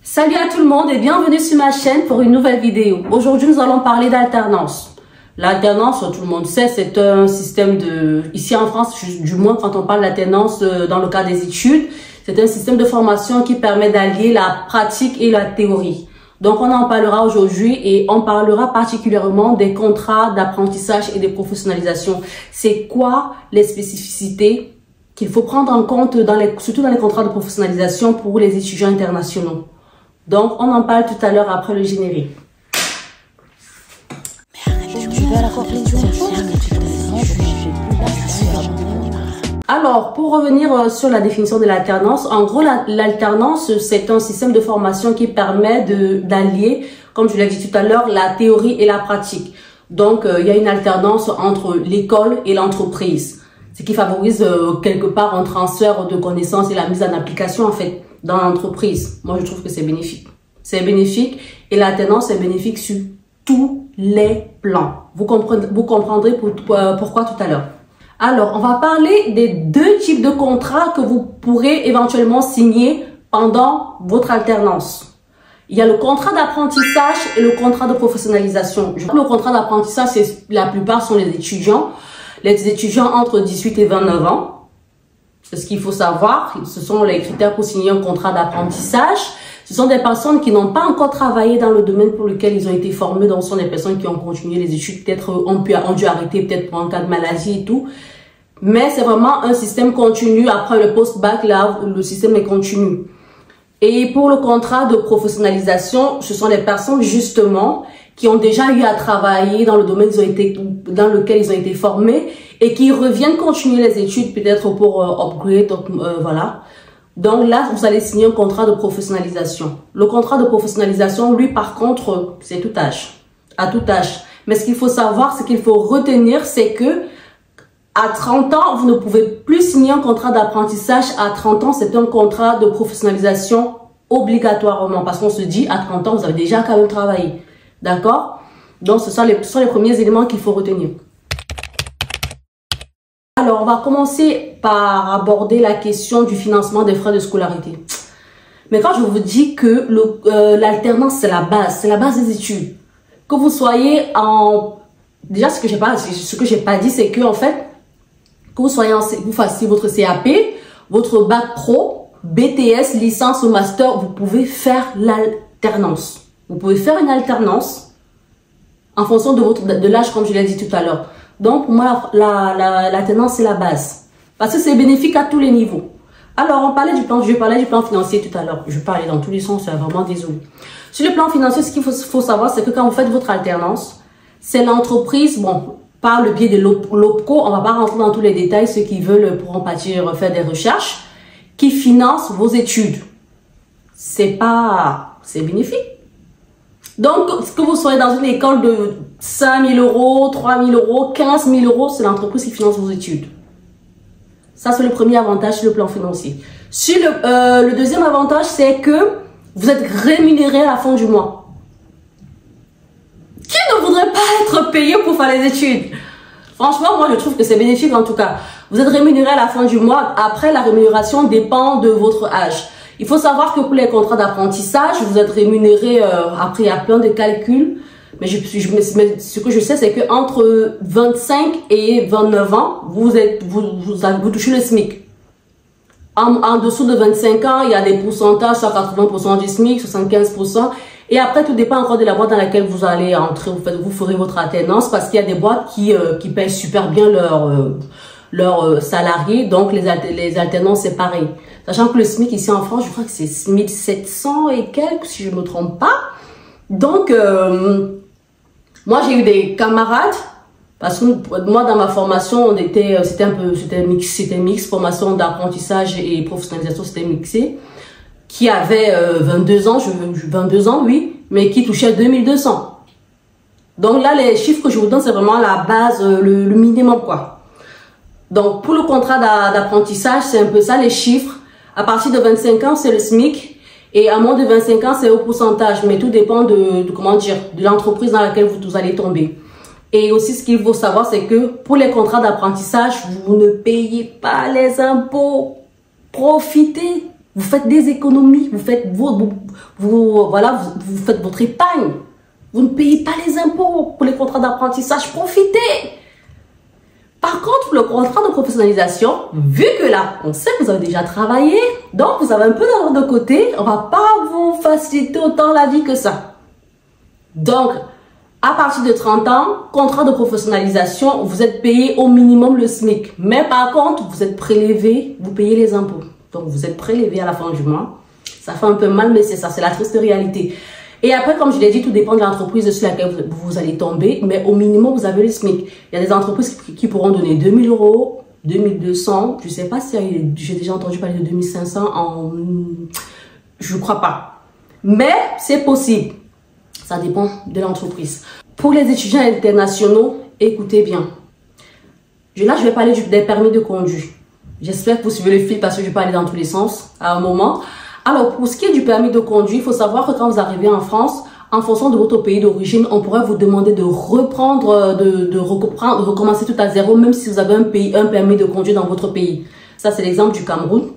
Salut à tout le monde et bienvenue sur ma chaîne pour une nouvelle vidéo. Aujourd'hui, nous allons parler d'alternance. L'alternance, tout le monde sait, c'est un système ici en France, du moins quand on parle d'alternance dans le cadre des études, c'est un système de formation qui permet d'allier la pratique et la théorie. Donc, on en parlera aujourd'hui et on parlera particulièrement des contrats d'apprentissage et de professionnalisation. C'est quoi les spécificités qu'il faut prendre en compte, surtout dans les contrats de professionnalisation pour les étudiants internationaux. Donc, on en parle tout à l'heure après le générique. Alors, pour revenir sur la définition de l'alternance, en gros, l'alternance, c'est un système de formation qui permet d'allier, comme je l'ai dit tout à l'heure, la théorie et la pratique. Donc, il y a une alternance entre l'école et l'entreprise, ce qui favorise quelque part un transfert de connaissances et la mise en application, en fait, dans l'entreprise. Moi, je trouve que c'est bénéfique. C'est bénéfique et l'alternance est bénéfique sur tous les plans. Vous comprendrez pourquoi tout à l'heure. Alors, on va parler des deux types de contrats que vous pourrez éventuellement signer pendant votre alternance. Il y a le contrat d'apprentissage et le contrat de professionnalisation. Le contrat d'apprentissage, la plupart sont les étudiants entre 18 et 29 ans. C'est ce qu'il faut savoir. Ce sont les critères pour signer un contrat d'apprentissage. Ce sont des personnes qui n'ont pas encore travaillé dans le domaine pour lequel ils ont été formés. Donc, ce sont des personnes qui ont continué les études, peut-être ont dû arrêter, peut-être pour un cas de maladie et tout. Mais c'est vraiment un système continu. Après le post-bac, là, le système est continu. Et pour le contrat de professionnalisation, ce sont des personnes justement qui ont déjà eu à travailler dans le domaine dans lequel ils ont été formés et qui reviennent continuer les études peut-être pour upgrade, voilà. Donc là, vous allez signer un contrat de professionnalisation. Le contrat de professionnalisation, lui, par contre, c'est tout âge, à tout âge. Mais ce qu'il faut savoir, ce qu'il faut retenir, c'est que à 30 ans, vous ne pouvez plus signer un contrat d'apprentissage. À 30 ans, c'est un contrat de professionnalisation obligatoirement parce qu'on se dit à 30 ans, vous avez déjà quand même travaillé. D'accord? Donc, ce sont les premiers éléments qu'il faut retenir. Alors, on va commencer par aborder la question du financement des frais de scolarité. Mais quand je vous dis que l'alternance, c'est la base des études. Que vous soyez en... Déjà, ce que j'ai pas dit, c'est que, en fait, que vous fassiez votre CAP, votre bac pro, BTS, licence ou master, vous pouvez faire l'alternance. Vous pouvez faire une alternance en fonction de l'âge, comme je l'ai dit tout à l'heure. Donc, pour moi, l'alternance, c'est la base. Parce que c'est bénéfique à tous les niveaux. Alors, je parlais du plan financier tout à l'heure. Je parlais dans tous les sens, c'est vraiment désolé. Sur le plan financier, ce qu'il faut savoir, c'est que quand vous faites votre alternance, c'est l'entreprise, bon, par le biais de l'OPCO, on va pas rentrer dans tous les détails, ceux qui veulent pourront faire des recherches, qui finance vos études. C'est bénéfique. Donc, que vous soyez dans une école de 5 000 euros, 3 000 euros, 15 000 euros, c'est l'entreprise qui finance vos études. Ça, c'est le premier avantage sur le plan financier. Sur le deuxième avantage, c'est que vous êtes rémunéré à la fin du mois. Qui ne voudrait pas être payé pour faire les études? Franchement, moi, je trouve que c'est bénéfique en tout cas. Vous êtes rémunéré à la fin du mois. Après, la rémunération dépend de votre âge. Il faut savoir que pour les contrats d'apprentissage, vous êtes rémunéré, après il y a plein de calculs, mais ce que je sais, c'est que entre 25 et 29 ans, vous touchez le SMIC. En dessous de 25 ans, il y a des pourcentages, soit 80% du SMIC, 75%. Et après, tout dépend encore de la boîte dans laquelle vous allez entrer. Vous ferez votre alternance parce qu'il y a des boîtes qui payent super bien leurs salariés. Donc, les alternances, c'est pareil. Sachant que le SMIC ici en France, je crois que c'est 1700 et quelques, si je ne me trompe pas. Donc, moi, j'ai eu des camarades, parce que moi, dans ma formation, c'était mix, formation d'apprentissage et professionnalisation, c'était mixé, qui avaient 22 ans, oui, mais qui touchaient 2200. Donc là, les chiffres que je vous donne, c'est vraiment la base, le minimum, quoi. Donc, pour le contrat d'apprentissage, c'est un peu ça, les chiffres. À partir de 25 ans, c'est le SMIC. Et à moins de 25 ans, c'est au pourcentage. Mais tout dépend de l'entreprise dans laquelle vous allez tomber. Et aussi, ce qu'il faut savoir, c'est que pour les contrats d'apprentissage, vous ne payez pas les impôts. Profitez. Vous faites des économies, vous faites voilà, vous faites votre épargne. Vous ne payez pas les impôts pour les contrats d'apprentissage. Profitez. Par contre, le contrat de professionnalisation, vu que là, on sait que vous avez déjà travaillé, donc vous avez un peu d'argent de côté, on va pas vous faciliter autant la vie que ça. Donc, à partir de 30 ans, contrat de professionnalisation, vous êtes payé au minimum le SMIC. Mais par contre, vous êtes prélevé, vous payez les impôts. Donc, vous êtes prélevé à la fin du mois. Ça fait un peu mal, mais c'est ça, c'est la triste réalité. Et après, comme je l'ai dit, tout dépend de l'entreprise sur laquelle vous allez tomber. Mais au minimum, vous avez le SMIC. Il y a des entreprises qui pourront donner 2000 €, 2200. Je ne sais pas si j'ai déjà entendu parler de 2500 je ne crois pas. Mais c'est possible. Ça dépend de l'entreprise. Pour les étudiants internationaux, écoutez bien. Là, je vais parler des permis de conduire. J'espère que vous suivez le fil parce que je vais parler dans tous les sens à un moment. Alors, pour ce qui est du permis de conduire, il faut savoir que quand vous arrivez en France, en fonction de votre pays d'origine, on pourrait vous demander de reprendre, de recommencer tout à zéro, même si vous avez un permis de conduire dans votre pays. Ça, c'est l'exemple du Cameroun,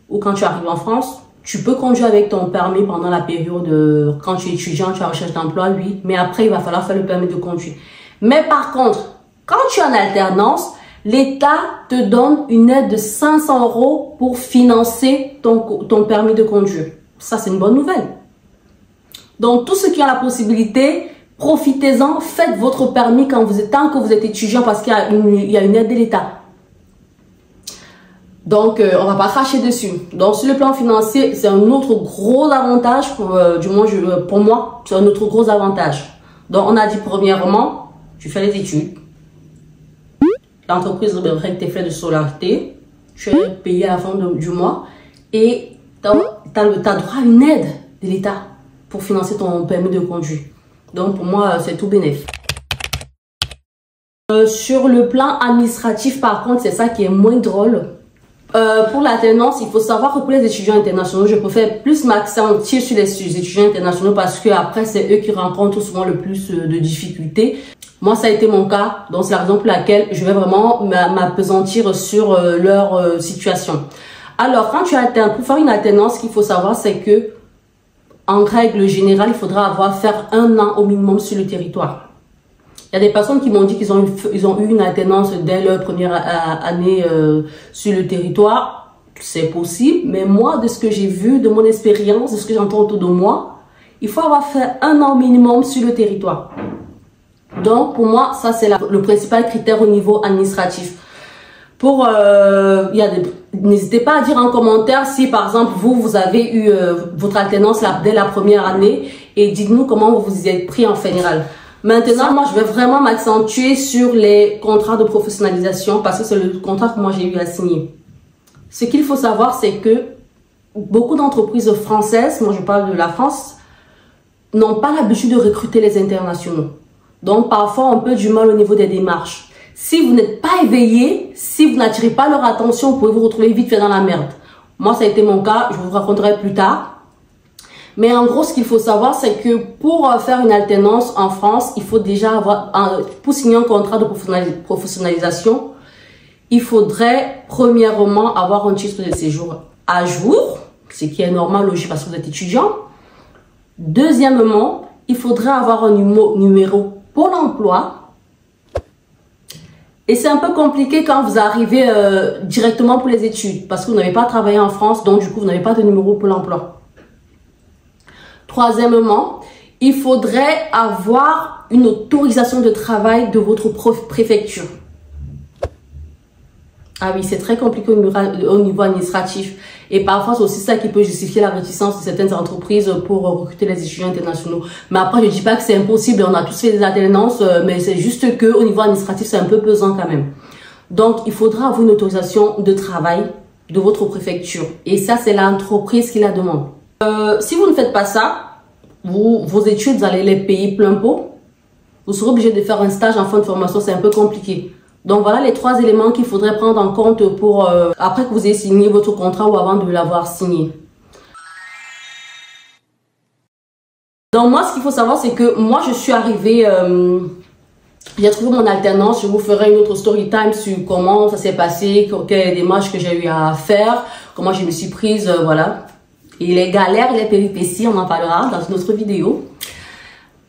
où quand tu arrives en France, tu peux conduire avec ton permis pendant la période, quand tu es étudiant, tu es en recherche d'emploi, oui, mais après, il va falloir faire le permis de conduire. Mais par contre, quand tu es en alternance, l'État te donne une aide de 500 € pour financer ton permis de conduire. Ça, c'est une bonne nouvelle. Donc, tous ceux qui ont la possibilité, profitez-en, faites votre permis tant que vous êtes étudiant parce qu'il y a une aide de l'État. Donc, on va pas cracher dessus. Donc, sur le plan financier, c'est un autre gros avantage, pour moi, c'est un autre gros avantage. Donc, on a dit premièrement, tu fais les études. L'entreprise règle tes frais de scolarité, tu es payé à la fin du mois et tu as droit à une aide de l'État pour financer ton permis de conduire. Donc pour moi, c'est tout bénéf. Sur le plan administratif, par contre, c'est ça qui est moins drôle. Pour l'alternance, il faut savoir que pour les étudiants internationaux, je préfère plus m'accentuer sur les étudiants internationaux parce que après c'est eux qui rencontrent souvent le plus de difficultés. Moi, ça a été mon cas, donc c'est la raison pour laquelle je vais vraiment m'appesantir sur leur situation. Alors, quand tu alternes, pour faire une alternance, ce qu'il faut savoir, c'est que, en règle générale, il faudra faire 1 an au minimum sur le territoire. Il y a des personnes qui m'ont dit qu'ils ont eu une alternance dès leur première année sur le territoire. C'est possible, mais moi, de ce que j'ai vu, de mon expérience, de ce que j'entends autour de moi, il faut avoir fait 1 an minimum sur le territoire. Donc, pour moi, ça, c'est le principal critère au niveau administratif. N'hésitez pas à dire en commentaire si, par exemple, vous avez eu votre alternance dès la première année et dites-nous comment vous vous y êtes pris en général. Maintenant, moi, je vais vraiment m'accentuer sur les contrats de professionnalisation parce que c'est le contrat que moi, j'ai eu à signer. Ce qu'il faut savoir, c'est que beaucoup d'entreprises françaises, moi, je parle de la France, n'ont pas l'habitude de recruter les internationaux. Donc, parfois, on peut du mal au niveau des démarches. Si vous n'êtes pas éveillé, si vous n'attirez pas leur attention, vous pouvez vous retrouver vite fait dans la merde. Moi, ça a été mon cas. Je vous raconterai plus tard. Mais en gros, ce qu'il faut savoir, c'est que pour faire une alternance en France, il faut déjà pour signer un contrat de professionnalisation, il faudrait premièrement avoir un titre de séjour à jour, ce qui est normal, logique, parce que vous êtes étudiant. Deuxièmement, il faudrait avoir un numéro Pôle emploi. Et c'est un peu compliqué quand vous arrivez directement pour les études parce que vous n'avez pas travaillé en France, donc du coup, vous n'avez pas de numéro Pôle emploi. Troisièmement, il faudrait avoir une autorisation de travail de votre préfecture. Ah oui, c'est très compliqué au niveau administratif. Et parfois, c'est aussi ça qui peut justifier la réticence de certaines entreprises pour recruter les étudiants internationaux. Mais après, je ne dis pas que c'est impossible. On a tous fait des alternances, mais c'est juste qu'au niveau administratif, c'est un peu pesant quand même. Donc, il faudra avoir une autorisation de travail de votre préfecture. Et ça, c'est l'entreprise qui la demande. Si vous ne faites pas ça, vos études, vous allez les payer plein pot. Vous serez obligé de faire un stage en fin de formation. C'est un peu compliqué. Donc voilà les 3 éléments qu'il faudrait prendre en compte pour après que vous ayez signé votre contrat ou avant de l'avoir signé. Donc moi, ce qu'il faut savoir, c'est que moi, je suis arrivée, j'ai trouvé mon alternance. Je vous ferai une autre story time sur comment ça s'est passé, quelles démarches que j'ai eu à faire, comment je me suis prise, voilà. Et les galères, les péripéties, on en parlera dans une autre vidéo.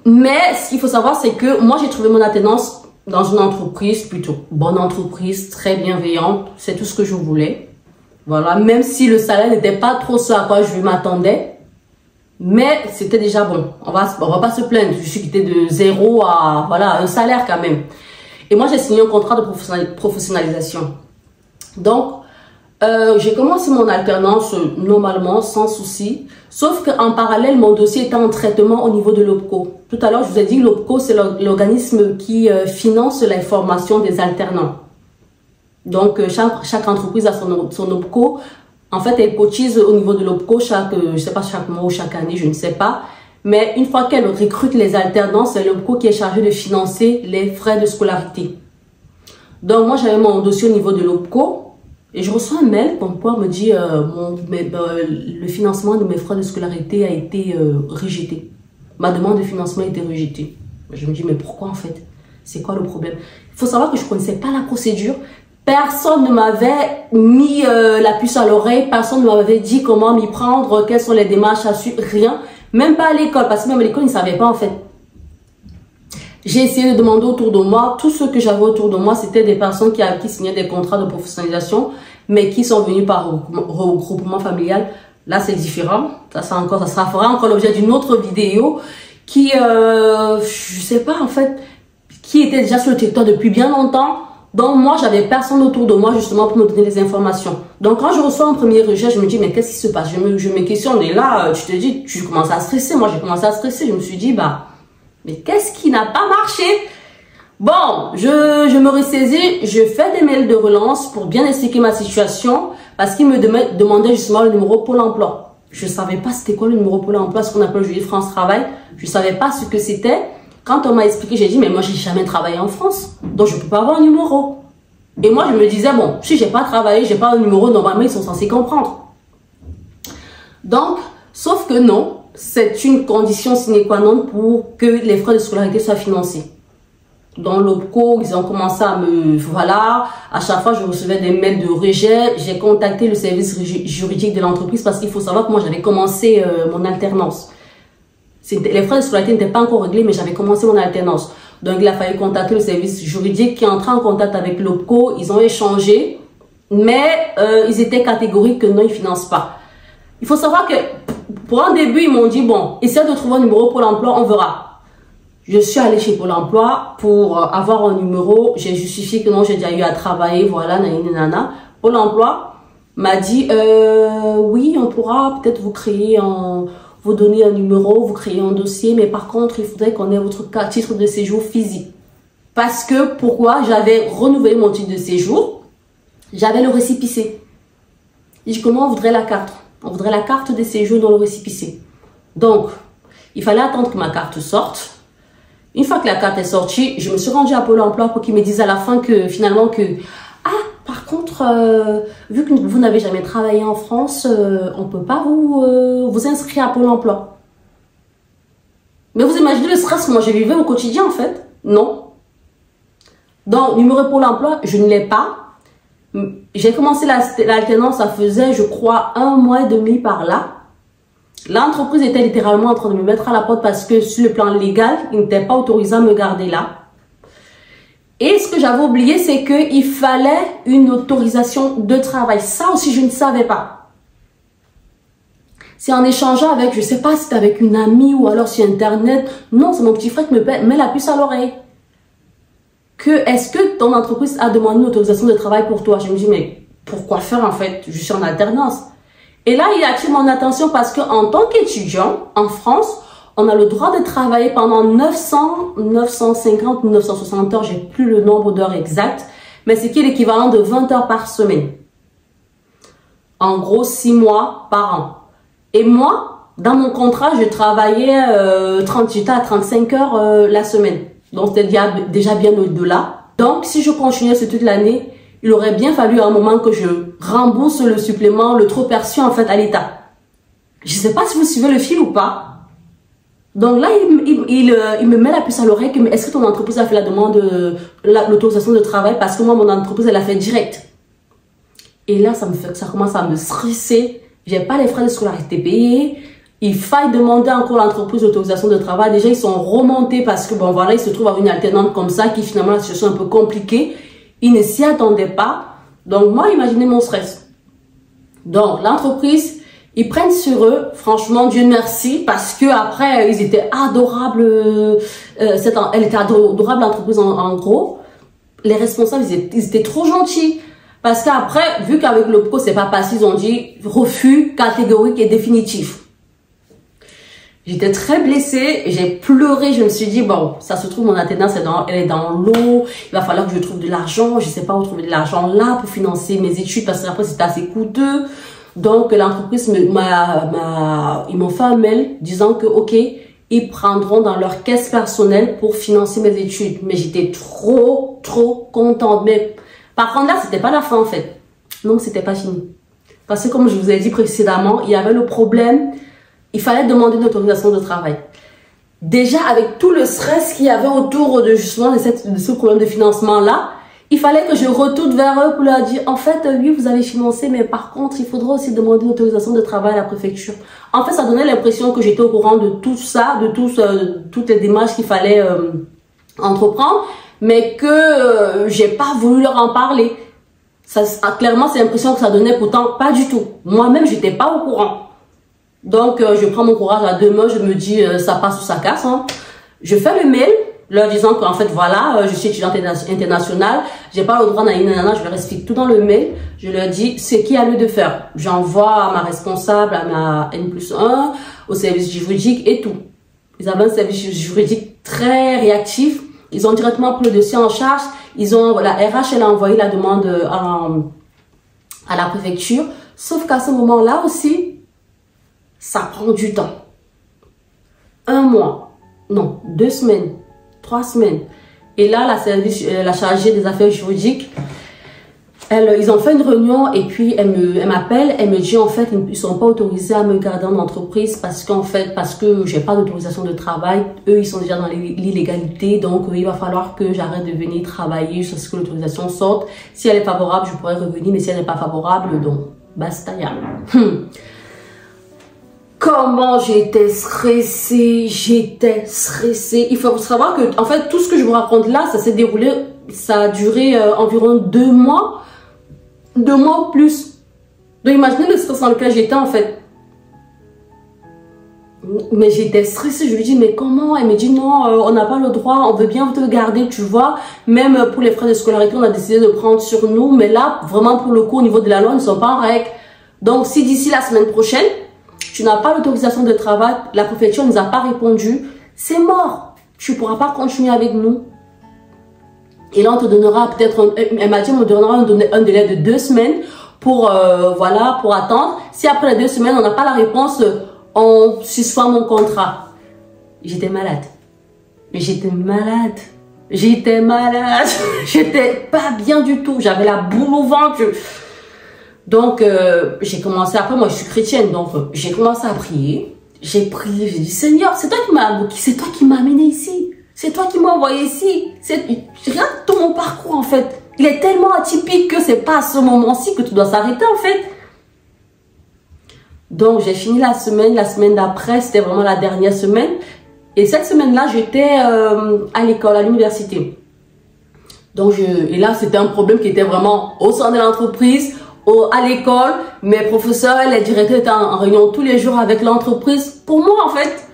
Mais ce qu'il faut savoir, c'est que moi, j'ai trouvé mon alternance dans une entreprise, plutôt bonne entreprise, très bienveillante. C'est tout ce que je voulais. Voilà, même si le salaire n'était pas trop ce à quoi je m'attendais. Mais c'était déjà bon. On va pas se plaindre. Je suis quittée de 0 à voilà, un salaire quand même. Et moi, j'ai signé un contrat de professionnalisation. Donc, j'ai commencé mon alternance normalement, sans souci. Sauf qu'en parallèle, mon dossier était en traitement au niveau de l'OPCO. Tout à l'heure, je vous ai dit, l'OPCO, c'est l'organisme qui finance la formation des alternants. Donc, chaque entreprise a son OPCO. En fait, elle cotise au niveau de l'OPCO je sais pas, chaque mois ou chaque année, je ne sais pas. Mais une fois qu'elle recrute les alternants, c'est l'OPCO qui est chargé de financer les frais de scolarité. Donc, moi, j'avais mon dossier au niveau de l'OPCO. Et je reçois un mail comme quoi on me dit le financement de mes frais de scolarité a été rejeté. Ma demande de financement a été rejetée. Je me dis, mais pourquoi en fait? C'est quoi le problème? Il faut savoir que je ne connaissais pas la procédure. Personne ne m'avait mis la puce à l'oreille. Personne ne m'avait dit comment m'y prendre, quelles sont les démarches à suivre, rien. Même pas à l'école, parce que même à l'école, ils ne savaient pas en fait. J'ai essayé de demander autour de moi. Tout ce que j'avais autour de moi, c'était des personnes qui signaient des contrats de professionnalisation, mais qui sont venues par regroupement familial. Là, c'est différent. Ça fera encore l'objet d'une autre vidéo qui, je sais pas en fait, qui était déjà sur le territoire depuis bien longtemps. Donc moi, j'avais personne autour de moi justement pour me donner les informations. Donc quand je reçois un premier rejet, je me dis, mais qu'est-ce qui se passe? Je me questionne et là, tu te dis, tu commences à stresser. Moi, j'ai commencé à stresser. Je me suis dit, bah, mais qu'est-ce qui n'a pas marché? Bon, je me ressaisis, je fais des mails de relance pour bien expliquer ma situation parce qu'il me demandait justement le numéro Pôle emploi. Je ne savais pas c'était quoi le numéro Pôle emploi, ce qu'on appelle aujourd'hui France Travail. Je ne savais pas ce que c'était. Quand on m'a expliqué, j'ai dit, mais moi, j'ai jamais travaillé en France, donc je ne peux pas avoir un numéro. Et moi, je me disais, bon, si j'ai pas travaillé, j'ai pas un numéro, normalement, ils sont censés comprendre. Donc, sauf que non. C'est une condition sine qua non pour que les frais de scolarité soient financés. Dans l'OPCO, ils ont commencé à voilà, à chaque fois je recevais des mails de rejet. J'ai contacté le service juridique de l'entreprise parce qu'il faut savoir que moi j'avais commencé mon alternance. Les frais de scolarité n'étaient pas encore réglés, mais j'avais commencé mon alternance. Donc il a fallu contacter le service juridique qui est entré en contact avec l'OPCO. Ils ont échangé, mais ils étaient catégoriques que non, ils ne financent pas. Il faut savoir que pour un début, ils m'ont dit, bon, essaie de trouver un numéro Pôle emploi, on verra. Je suis allée chez Pôle emploi pour avoir un numéro. J'ai justifié que non, j'ai déjà eu à travailler, voilà, nanana. Pôle emploi m'a dit, oui, on pourra peut-être vous donner un numéro, vous créer un dossier, mais par contre, il faudrait qu'on ait votre titre de séjour physique. Parce que, pourquoi? J'avais renouvelé mon titre de séjour, j'avais le récépissé. Et je dis, comment on voudrait la carte? On voudrait la carte de séjour dans le récépissé. Donc, il fallait attendre que ma carte sorte. Une fois que la carte est sortie, je me suis rendue à Pôle emploi pour qu'ils me disent à la fin que finalement par contre, vu que vous n'avez jamais travaillé en France, on ne peut pas vous inscrire à Pôle emploi. Mais vous imaginez le stress que moi je vivais au quotidien en fait? Non. Donc, numéro Pôle emploi, je ne l'ai pas. J'ai commencé l'alternance, ça faisait, je crois, 1 mois et demi par là. L'entreprise était littéralement en train de me mettre à la porte parce que sur le plan légal, ils n'étaient pas autorisés à me garder là. Et ce que j'avais oublié, c'est qu'il fallait une autorisation de travail. Ça aussi, je ne savais pas. C'est en échangeant avec, je ne sais pas si c'était avec une amie ou alors sur Internet. Non, c'est mon petit frère qui me met la puce à l'oreille. Est-ce que ton entreprise a demandé une autorisation de travail pour toi? Je me dis, mais pourquoi faire en fait? Je suis en alternance. Et là, il attire mon attention parce qu'en tant qu'étudiant, en France, on a le droit de travailler pendant 950 ou 960 heures, j'ai plus le nombre d'heures exact, mais c'est qui est l'équivalent de 20 heures par semaine. En gros, 6 mois par an. Et moi, dans mon contrat, je travaillais 38 à 35 heures la semaine. Donc, c'était déjà bien au-delà. Donc, si je continuais sur toute l'année, il aurait bien fallu à un moment que je rembourse le supplément, le trop perçu en fait à l'État. Je ne sais pas si vous suivez le fil ou pas. Donc là, il me met la puce à l'oreille que est-ce que ton entreprise a fait la demande de l'autorisation de travail? Parce que moi, mon entreprise, elle a fait direct. Et là, ça commence à me stresser. j'ai pas les frais de scolarité payés. Il faille demander encore à l'entreprise l'autorisation de travail. Déjà, ils sont remontés parce que, bon, voilà, ils se trouvent avec une alternante comme ça qui, finalement, la situation est un peu compliquée. Ils ne s'y attendaient pas. Donc, moi, imaginez mon stress. Donc, l'entreprise, ils prennent sur eux. Franchement, Dieu merci, parce que après, ils étaient adorables. Elle était adorable, l'entreprise, en gros. Les responsables, ils étaient trop gentils. Parce qu'après, vu qu'avec le pro, c'est pas passé, ils ont dit refus catégorique et définitif. J'étais très blessée, j'ai pleuré, je me suis dit, bon, ça se trouve, mon alternance, elle est dans l'eau, il va falloir que je trouve de l'argent, je sais pas où trouver de l'argent là pour financer mes études, parce que après, c'était assez coûteux. Donc, l'entreprise ils m'ont fait un mail disant que, ok, ils prendront dans leur caisse personnelle pour financer mes études. Mais j'étais trop contente. Mais par contre, là, c'était pas la fin, en fait. Non, c'était pas fini. Parce que, comme je vous ai dit précédemment, il y avait le problème. Il fallait demander une autorisation de travail. Déjà, avec tout le stress qu'il y avait autour de justement de ce problème de financement-là, il fallait que je retourne vers eux pour leur dire, en fait, oui, vous avez financé, mais par contre, il faudra aussi demander une autorisation de travail à la préfecture. En fait, ça donnait l'impression que j'étais au courant de tout ça, de toutes les démarches qu'il fallait entreprendre, mais que j'ai pas voulu leur en parler. Ça, clairement, c'est l'impression que ça donnait, pourtant pas du tout. Moi-même, j'étais pas au courant. Donc, je prends mon courage à deux mains, je me dis, ça passe ou ça casse. Hein. Je fais le mail, leur disant qu'en fait, voilà, je suis étudiante internationale, j'ai pas le droit je leur explique tout dans le mail. Je leur dis ce qu'il y a lieu de faire. J'envoie à ma responsable, à ma N+1, au service juridique et tout. Ils avaient un service juridique très réactif. Ils ont directement pris le dossier en charge. La RH, elle a envoyé la demande à la préfecture. Sauf qu'à ce moment-là aussi, ça prend du temps. 1 mois, non, 2 semaines, 3 semaines. Et là, la chargée des affaires juridiques, ils ont fait une réunion et puis elle m'appelle, elle me dit en fait, ils ne sont pas autorisés à me garder en entreprise parce que j'ai pas d'autorisation de travail. Eux, ils sont déjà dans l'illégalité, donc il va falloir que j'arrête de venir travailler jusqu'à ce que l'autorisation sorte. Si elle est favorable, je pourrais revenir, mais si elle n'est pas favorable, donc basta ya. Comment j'étais stressée, Il faut savoir que, en fait, tout ce que je vous raconte là, ça s'est déroulé, ça a duré environ 2 mois. 2 mois ou plus. Donc, imaginez le stress dans lequel j'étais, en fait. Mais j'étais stressée, je lui dis, mais comment? Elle me dit, non, on n'a pas le droit, on veut bien te garder, tu vois. Même pour les frais de scolarité, on a décidé de prendre sur nous. Mais là, vraiment, pour le coup, au niveau de la loi, ils ne sont pas en règle. Donc, si d'ici la semaine prochaine, tu n'as pas l'autorisation de travail, la préfecture ne nous a pas répondu, c'est mort. Tu ne pourras pas continuer avec nous. Et là, on te donnera peut-être, elle m'a dit, on me donnera un délai de 2 semaines pour attendre. Si après les 2 semaines, on n'a pas la réponse, on suspend mon contrat. J'étais malade. J'étais pas bien du tout. J'avais la boule au ventre. Donc, j'ai commencé, après moi je suis chrétienne, donc j'ai commencé à prier. J'ai prié, j'ai dit, Seigneur, c'est toi qui m'as amené ici. C'est toi qui m'as envoyé ici. Regarde tout mon parcours en fait. Il est tellement atypique que c'est pas à ce moment-ci que tu dois s'arrêter en fait. Donc, j'ai fini la semaine d'après, c'était vraiment la dernière semaine. Et cette semaine-là, j'étais à l'école, à l'université. Donc, et là, c'était un problème qui était vraiment au sein de l'entreprise, à l'école. Mes professeurs, les directeurs étaient en réunion tous les jours avec l'entreprise. Pour moi, en fait,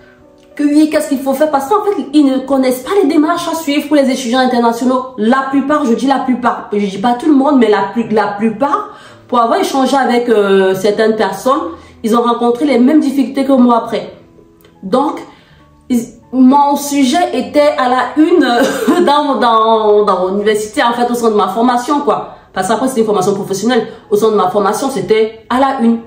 que oui, qu'est-ce qu'il faut faire? Parce qu'en fait, ils ne connaissent pas les démarches à suivre pour les étudiants internationaux. La plupart, je dis la plupart, je dis pas tout le monde, mais la plupart, pour avoir échangé avec certaines personnes, ils ont rencontré les mêmes difficultés que moi après. Donc, mon sujet était à la une dans l'université, en fait, au sein de ma formation, quoi. Parce qu'après, c'était une formation professionnelle. Au sein de ma formation, c'était à la une.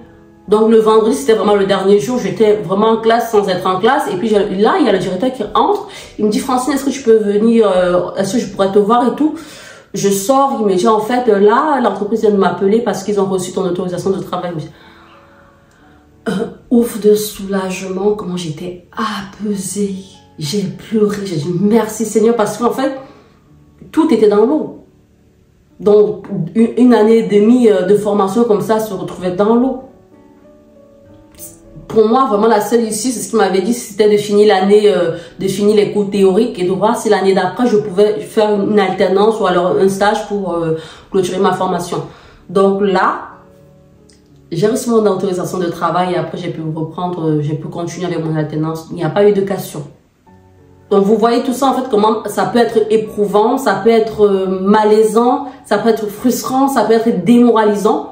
Donc, le vendredi, c'était vraiment le dernier jour. J'étais vraiment en classe sans être en classe. Et puis là, il y a le directeur qui entre. Il me dit, Francine, est-ce que tu peux venir, est-ce que je pourrais te voir et tout? Je sors, il me dit, en fait, là, l'entreprise vient de m'appeler parce qu'ils ont reçu ton autorisation de travail. Ouf de soulagement, comment j'étais apaisée. J'ai pleuré, j'ai dit merci Seigneur parce qu'en fait, tout était dans l'eau. Donc, une année et demie de formation comme ça se retrouvait dans l'eau. pour moi, vraiment, la seule issue, c'est ce qu'il m'avait dit, c'était de finir l'année, de finir les cours théoriques et de voir si l'année d'après, je pouvais faire une alternance ou alors un stage pour clôturer ma formation. Donc là, j'ai reçu mon autorisation de travail et après, j'ai pu reprendre, j'ai pu continuer avec mon alternance. Il n'y a pas eu de question. Donc, vous voyez tout ça, en fait, comment ça peut être éprouvant, ça peut être malaisant, ça peut être frustrant, ça peut être démoralisant.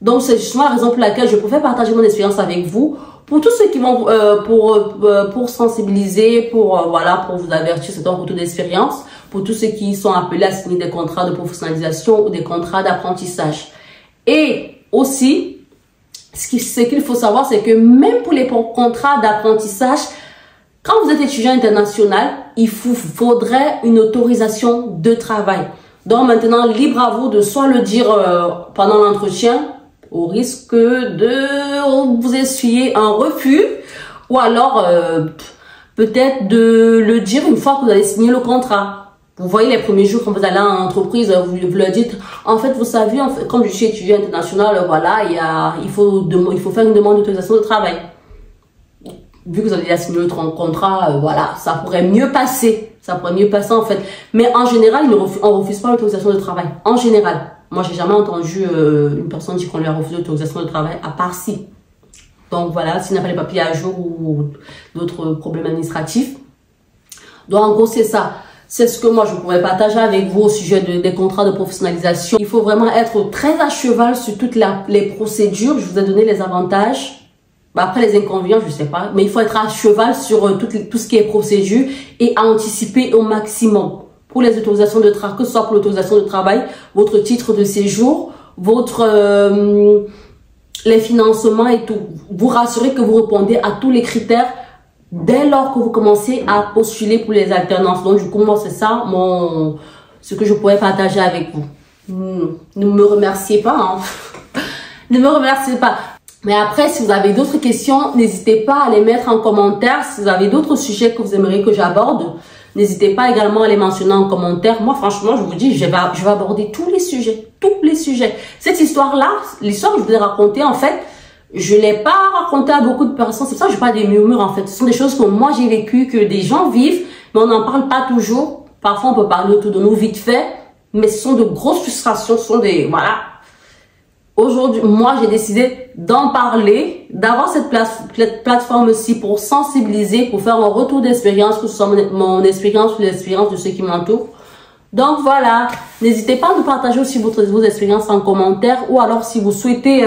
Donc, c'est justement la raison pour laquelle je pouvais partager mon expérience avec vous. Pour tous ceux qui vont, pour sensibiliser, voilà, pour vous avertir, c'est un retour d'expérience. Pour tous ceux qui sont appelés à signer des contrats de professionnalisation ou des contrats d'apprentissage. Et aussi, ce qu'il faut savoir, c'est que même pour les contrats d'apprentissage, quand vous êtes étudiant international, il vous faudrait une autorisation de travail. Donc maintenant, libre à vous de soit le dire pendant l'entretien, au risque de vous essuyer un refus, ou alors peut-être de le dire une fois que vous allez signer le contrat. Vous voyez les premiers jours quand vous allez en entreprise, vous leur dites, en fait, vous savez, en fait, comme je suis étudiant international, voilà, il faut faire une demande d'autorisation de travail. Vu que vous avez déjà signé le contrat, voilà, ça pourrait mieux passer. Ça pourrait mieux passer en fait. Mais en général, on refuse pas l'autorisation de travail. En général. Moi, j'ai jamais entendu une personne dire qu'on lui a refusé l'autorisation de travail, à part si. Donc voilà, s'il n'a pas les papiers à jour ou d'autres problèmes administratifs. Donc en gros, c'est ça. C'est ce que moi, je pourrais partager avec vous au sujet des contrats de professionnalisation. Il faut vraiment être très à cheval sur toutes les procédures. Je vous ai donné les avantages. Après, les inconvénients, je sais pas. Mais il faut être à cheval sur tout ce qui est procédure et à anticiper au maximum. Pour les autorisations de travail, que ce soit pour l'autorisation de travail, votre titre de séjour, les financements et tout. Vous rassurez que vous répondez à tous les critères dès lors que vous commencez à postuler pour les alternances. Donc, du coup, moi, c'est ça, ce que je pourrais partager avec vous. Ne me remerciez pas, hein. Ne me remerciez pas. Mais après, si vous avez d'autres questions, n'hésitez pas à les mettre en commentaire. Si vous avez d'autres sujets que vous aimeriez que j'aborde, n'hésitez pas également à les mentionner en commentaire. Moi, franchement, je vous dis, je vais aborder tous les sujets. Tous les sujets. Cette histoire-là, l'histoire que je vous ai racontée, en fait, je ne l'ai pas racontée à beaucoup de personnes. C'est pour ça que je parle des murmures, en fait. Ce sont des choses que moi, j'ai vécues, que des gens vivent, mais on n'en parle pas toujours. Parfois, on peut parler autour de nous vite fait, mais ce sont de grosses frustrations, ce sont des... Voilà. Aujourd'hui, moi, j'ai décidé d'en parler, d'avoir cette plateforme-ci pour sensibiliser, pour faire un retour d'expérience, que ce soit mon expérience ou l'expérience de ceux qui m'entourent. Donc voilà, n'hésitez pas à nous partager aussi vos expériences en commentaire ou alors si vous souhaitez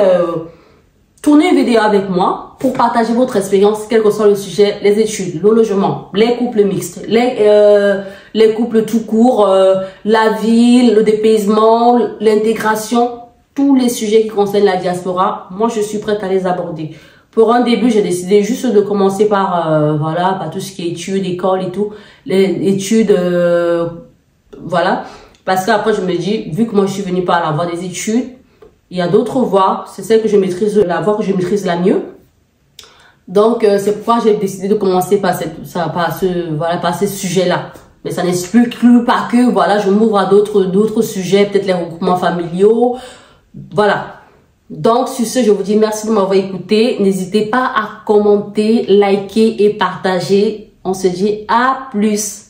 tourner une vidéo avec moi pour partager votre expérience, quel que soit le sujet, les études, le logement, les couples mixtes, les couples tout court, la ville, le dépaysement, l'intégration. Tous les sujets qui concernent la diaspora, moi je suis prête à les aborder. Pour un début, j'ai décidé juste de commencer par voilà, par tout ce qui est études, école et tout, les études, voilà. Parce qu'après je me dis, vu que moi je suis venue par la voie des études, il y a d'autres voies, c'est celle que je maîtrise, la voie que je maîtrise la mieux. Donc c'est pourquoi j'ai décidé de commencer par ces sujets-là. Mais ça n'exclut pas que voilà, je m'ouvre à d'autres sujets, peut-être les regroupements familiaux. Voilà. Donc, sur ce, je vous dis merci de m'avoir écouté. N'hésitez pas à commenter, liker et partager. On se dit à plus.